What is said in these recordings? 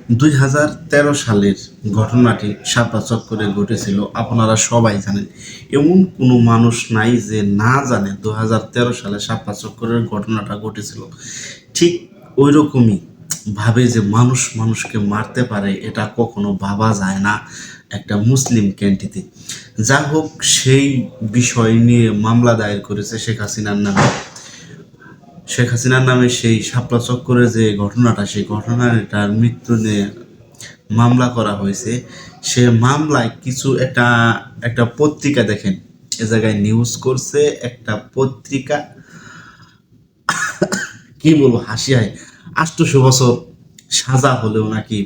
2013 সালের ঘটনাটি শাপলা চত্বরে ঘটেছিল, আপনারা সবাই জানেন। এমন কোনো মানুষ নাই যে না জানে 2013 সালে শাপলা চত্বরের ঘটনাটা ঘটেছিল। ঠিক ওই রকমই ভাবে যে মানুষ মানুষকে মারতে পারে, এটা কখনো ভাবা যায় না একটা মুসলিম ক্যান্টিতে। যা হোক, সেই বিষয় নিয়ে মামলা দায়ের করেছে শেখ হাসিনার নামে সেই শাপলা চক্করের যে ঘটনাটা, সেই ঘটনাটার মৃত্যু নিয়ে মামলা করা হয়েছে। সে মামলায় কিছু একটা একটা পত্রিকা, দেখেন এ জায়গায় নিউজ করছে একটা পত্রিকা, কি বলবো, হাসি হয়। 800 বছর সাজা হলেও নাকি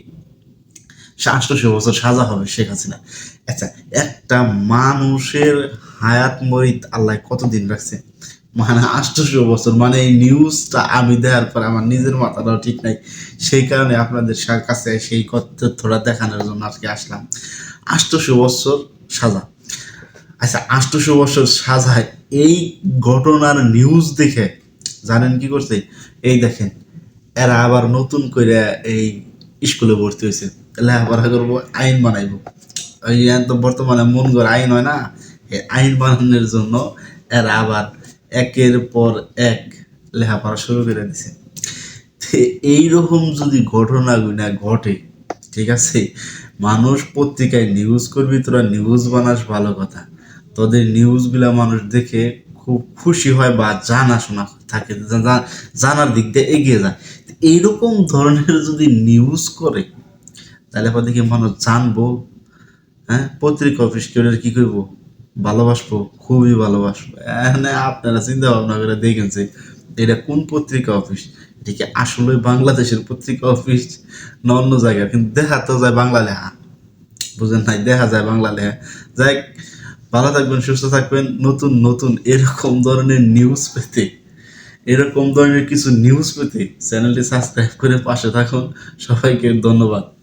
800 বছর সাজা হবে শেখ হাসিনা। আচ্ছা, একটা মানুষের হায়াত মরিত আল্লাহ কতদিন রাখছে, মানে 800 বছর। মানে এই নিউজটা আমি দেওয়ার পর আমার নিজের মাথাটাও ঠিক নাই, সেই কারণে আপনাদের কাছে সেই তথ্যটা দেখানোর জন্য আজকে আসলাম। 800 বছর সাজা। আচ্ছা, 800 বছর সাজায় এই ঘটনার নিউজ দেখে জানেন কি করছে? এই দেখেন, এরা আবার নতুন করে এই স্কুলে ভর্তি হয়েছে, লেখাপড়া করবো, আইন বানাইবো। ওই তো বর্তমানে মন গড় আইন হয় না, এই আইন বানানোর জন্য এরা আবার একের পর এক লেখাপড়া শুরু করে দিছে। এইরকম যদি ঘটনাগুলো ঘটে, ঠিক আছে, মানুষ পত্রিকায় নিউজ করবি, তোরা নিউজ বানাস ভালো কথা, তোদের নিউজগুলা মানুষ দেখে খুব খুশি হয় বা জানাশোনা থাকে, জানার দিক দিয়ে এগিয়ে যায়। এইরকম ধরনের যদি নিউজ করে, তাহলে পর দেখি মানুষ জানবো। হ্যাঁ, পত্রিকা অফিস কেউ কি করবো, ভালোবাসবো, খুবই ভালোবাসবো। এখানে আপনারা চিন্তা ভাবনা করে দেখেন যে এটা কোন পত্রিকা অফিস, এটা কি আসলে বাংলাদেশের পত্রিকা অফিস না অন্য জায়গায়? কিন্তু দেখা তো যায় বাংলা লেখা, বুঝেন নাই, দেখা যায় বাংলা লেখা। যাই, ভালো থাকবেন, সুস্থ থাকবেন। নতুন নতুন এরকম ধরনের নিউজ পেতে, এরকম ধরনের কিছু নিউজ পেতে চ্যানেলটি সাবস্ক্রাইব করে পাশে থাকুন। সবাইকে ধন্যবাদ।